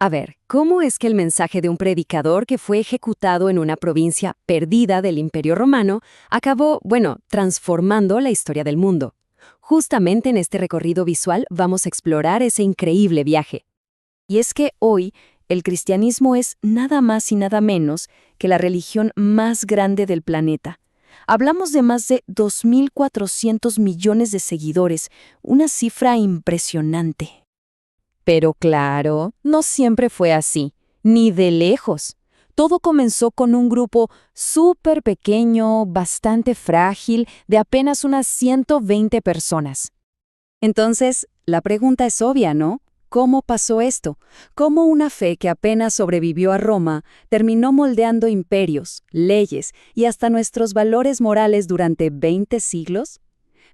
A ver, ¿cómo es que el mensaje de un predicador que fue ejecutado en una provincia perdida del Imperio Romano acabó, transformando la historia del mundo? Justamente en este recorrido visual vamos a explorar ese increíble viaje. Y es que hoy el cristianismo es nada más y nada menos que la religión más grande del planeta. Hablamos de más de 2.400 millones de seguidores, una cifra impresionante. Pero claro, no siempre fue así, ni de lejos. Todo comenzó con un grupo súper pequeño, bastante frágil, de apenas unas 120 personas. Entonces, la pregunta es obvia, ¿no? ¿Cómo pasó esto? ¿Cómo una fe que apenas sobrevivió a Roma terminó moldeando imperios, leyes y hasta nuestros valores morales durante 20 siglos?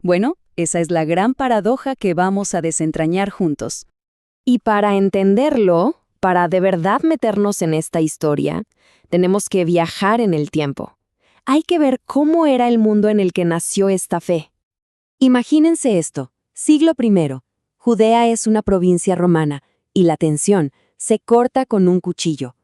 Bueno, esa es la gran paradoja que vamos a desentrañar juntos. Y para entenderlo, para de verdad meternos en esta historia, tenemos que viajar en el tiempo. Hay que ver cómo era el mundo en el que nació esta fe. Imagínense esto, siglo I. Judea es una provincia romana y la tensión se corta con un cuchillo.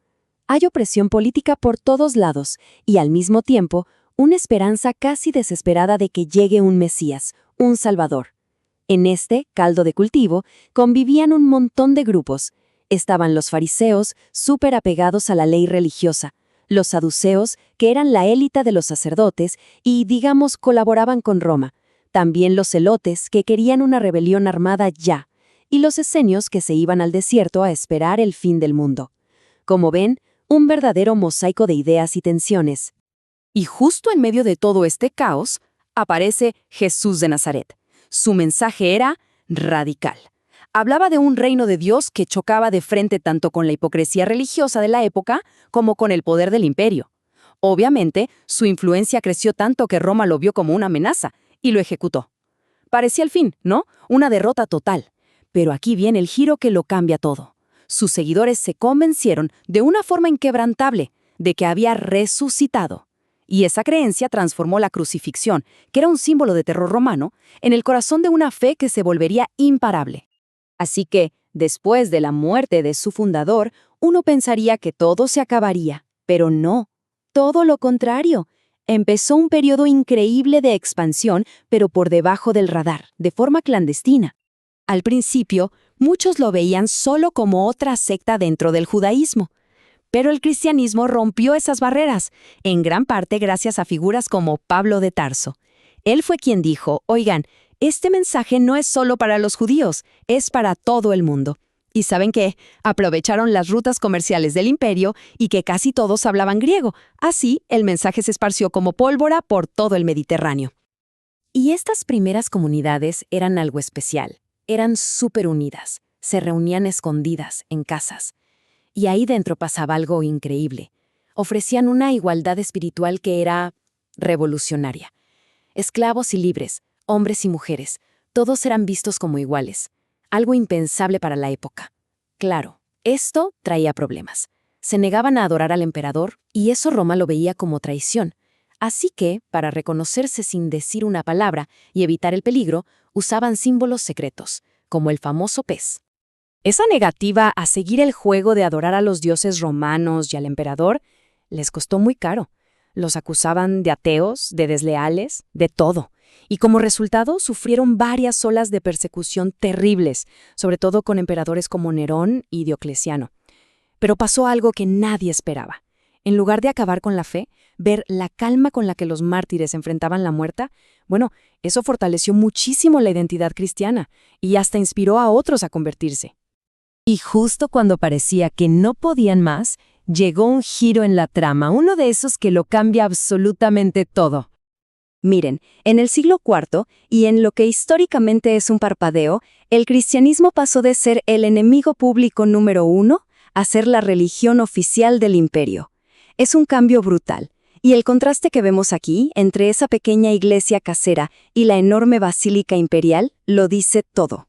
Hay opresión política por todos lados y al mismo tiempo una esperanza casi desesperada de que llegue un Mesías, un Salvador. En este caldo de cultivo convivían un montón de grupos. Estaban los fariseos, súper apegados a la ley religiosa, los saduceos, que eran la élite de los sacerdotes y, colaboraban con Roma, también los celotes, que querían una rebelión armada ya, y los esenios, que se iban al desierto a esperar el fin del mundo. Como ven, un verdadero mosaico de ideas y tensiones. Y justo en medio de todo este caos, aparece Jesús de Nazaret. Su mensaje era radical. Hablaba de un reino de Dios que chocaba de frente tanto con la hipocresía religiosa de la época como con el poder del imperio. Obviamente, su influencia creció tanto que Roma lo vio como una amenaza y lo ejecutó. Parecía el fin, ¿no? Una derrota total. Pero aquí viene el giro que lo cambia todo. Sus seguidores se convencieron de una forma inquebrantable de que había resucitado. Y esa creencia transformó la crucifixión, que era un símbolo de terror romano, en el corazón de una fe que se volvería imparable. Así que, después de la muerte de su fundador, uno pensaría que todo se acabaría, pero no. Todo lo contrario. Empezó un periodo increíble de expansión, pero por debajo del radar, de forma clandestina. Al principio, muchos lo veían solo como otra secta dentro del judaísmo. Pero el cristianismo rompió esas barreras, en gran parte gracias a figuras como Pablo de Tarso. Él fue quien dijo, oigan, este mensaje no es solo para los judíos, es para todo el mundo. ¿Y saben qué? Aprovecharon las rutas comerciales del imperio y que casi todos hablaban griego. Así, el mensaje se esparció como pólvora por todo el Mediterráneo. Y estas primeras comunidades eran algo especial. Eran súper unidas. Se reunían escondidas, en casas. Y ahí dentro pasaba algo increíble. Ofrecían una igualdad espiritual que era revolucionaria. Esclavos y libres, hombres y mujeres, todos eran vistos como iguales. Algo impensable para la época. Claro, esto traía problemas. Se negaban a adorar al emperador y eso Roma lo veía como traición. Así que, para reconocerse sin decir una palabra y evitar el peligro, usaban símbolos secretos, como el famoso pez. Esa negativa a seguir el juego de adorar a los dioses romanos y al emperador les costó muy caro. Los acusaban de ateos, de desleales, de todo. Y como resultado sufrieron varias olas de persecución terribles, sobre todo con emperadores como Nerón y Diocleciano. Pero pasó algo que nadie esperaba. En lugar de acabar con la fe, ver la calma con la que los mártires enfrentaban la muerte, eso fortaleció muchísimo la identidad cristiana y hasta inspiró a otros a convertirse. Y justo cuando parecía que no podían más, llegó un giro en la trama, uno de esos que lo cambia absolutamente todo. Miren, en el siglo IV, y en lo que históricamente es un parpadeo, el cristianismo pasó de ser el enemigo público número 1 a ser la religión oficial del imperio. Es un cambio brutal, y el contraste que vemos aquí, entre esa pequeña iglesia casera y la enorme basílica imperial, lo dice todo.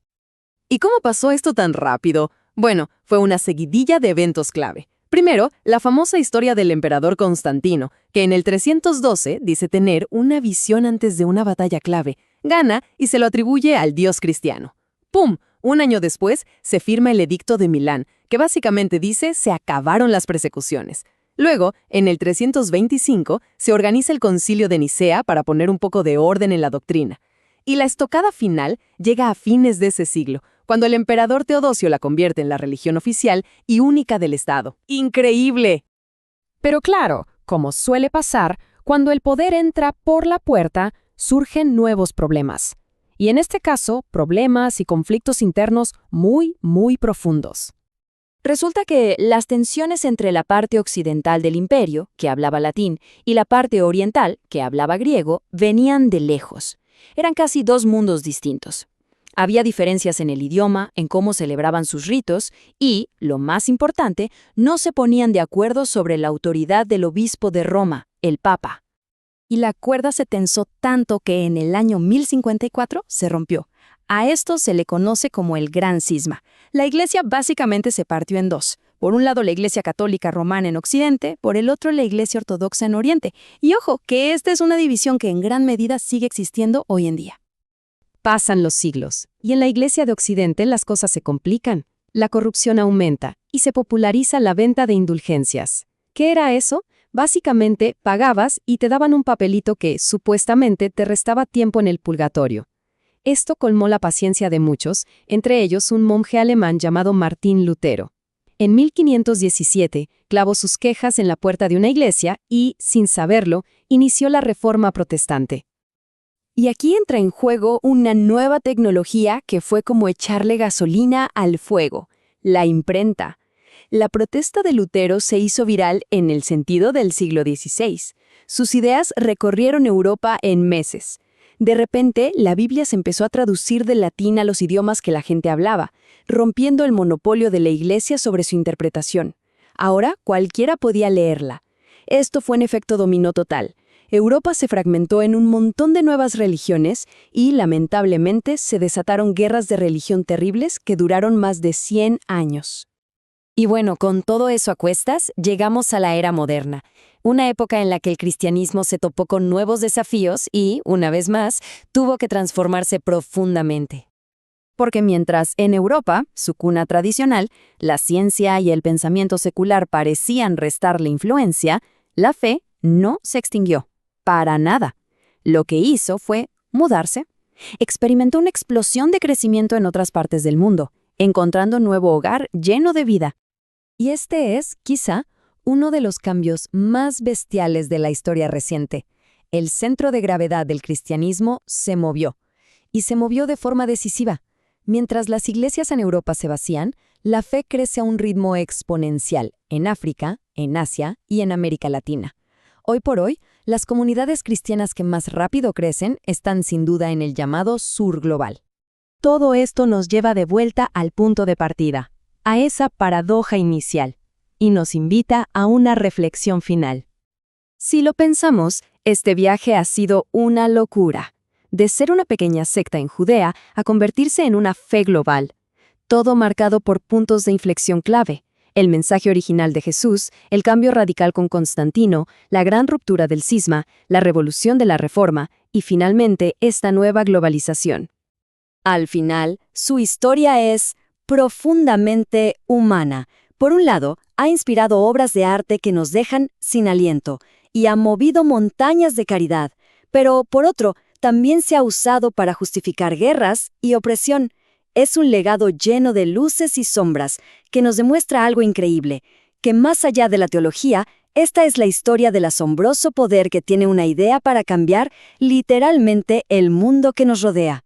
¿Y cómo pasó esto tan rápido? Bueno, fue una seguidilla de eventos clave. Primero, la famosa historia del emperador Constantino, que en el 312 dice tener una visión antes de una batalla clave, gana y se lo atribuye al dios cristiano. ¡Pum! Un año después, se firma el Edicto de Milán, que básicamente dice se acabaron las persecuciones. Luego, en el 325, se organiza el Concilio de Nicea para poner un poco de orden en la doctrina. Y la estocada final llega a fines de ese siglo, cuando el emperador Teodosio la convierte en la religión oficial y única del Estado. ¡Increíble! Pero claro, como suele pasar, cuando el poder entra por la puerta, surgen nuevos problemas. Y en este caso, problemas y conflictos internos muy, muy profundos. Resulta que las tensiones entre la parte occidental del imperio, que hablaba latín, y la parte oriental, que hablaba griego, venían de lejos. Eran casi dos mundos distintos. Había diferencias en el idioma, en cómo celebraban sus ritos y, lo más importante, no se ponían de acuerdo sobre la autoridad del obispo de Roma, el Papa. Y la cuerda se tensó tanto que en el año 1054 se rompió. A esto se le conoce como el Gran Cisma. La Iglesia básicamente se partió en dos. Por un lado la Iglesia Católica Romana en Occidente, por el otro la Iglesia Ortodoxa en Oriente. Y ojo, que esta es una división que en gran medida sigue existiendo hoy en día. Pasan los siglos, y en la Iglesia de Occidente las cosas se complican. La corrupción aumenta, y se populariza la venta de indulgencias. ¿Qué era eso? Básicamente, pagabas y te daban un papelito que, supuestamente, te restaba tiempo en el purgatorio. Esto colmó la paciencia de muchos, entre ellos un monje alemán llamado Martín Lutero. En 1517, clavó sus quejas en la puerta de una iglesia y, sin saberlo, inició la Reforma Protestante. Y aquí entra en juego una nueva tecnología que fue como echarle gasolina al fuego, la imprenta. La protesta de Lutero se hizo viral en el sentido del siglo XVI. Sus ideas recorrieron Europa en meses. De repente, la Biblia se empezó a traducir del latín a los idiomas que la gente hablaba, rompiendo el monopolio de la Iglesia sobre su interpretación. Ahora, cualquiera podía leerla. Esto fue un efecto dominó total. Europa se fragmentó en un montón de nuevas religiones y, lamentablemente, se desataron guerras de religión terribles que duraron más de 100 años. Y bueno, con todo eso a cuestas, llegamos a la era moderna, una época en la que el cristianismo se topó con nuevos desafíos y, una vez más, tuvo que transformarse profundamente. Porque mientras en Europa, su cuna tradicional, la ciencia y el pensamiento secular parecían restarle influencia, la fe no se extinguió. Para nada. Lo que hizo fue mudarse. Experimentó una explosión de crecimiento en otras partes del mundo, encontrando un nuevo hogar lleno de vida. Y este es, quizá, uno de los cambios más bestiales de la historia reciente. El centro de gravedad del cristianismo se movió, y se movió de forma decisiva. Mientras las iglesias en Europa se vacían, la fe crece a un ritmo exponencial en África, en Asia y en América Latina. Hoy por hoy, las comunidades cristianas que más rápido crecen están sin duda en el llamado sur global. Todo esto nos lleva de vuelta al punto de partida, a esa paradoja inicial, y nos invita a una reflexión final. Si lo pensamos, este viaje ha sido una locura. De ser una pequeña secta en Judea a convertirse en una fe global. Todo marcado por puntos de inflexión clave. El mensaje original de Jesús, el cambio radical con Constantino, la gran ruptura del cisma, la revolución de la Reforma y finalmente esta nueva globalización. Al final, su historia es profundamente humana. Por un lado, ha inspirado obras de arte que nos dejan sin aliento y ha movido montañas de caridad, pero por otro, también se ha usado para justificar guerras y opresión. Es un legado lleno de luces y sombras que nos demuestra algo increíble, que más allá de la teología, esta es la historia del asombroso poder que tiene una idea para cambiar literalmente el mundo que nos rodea.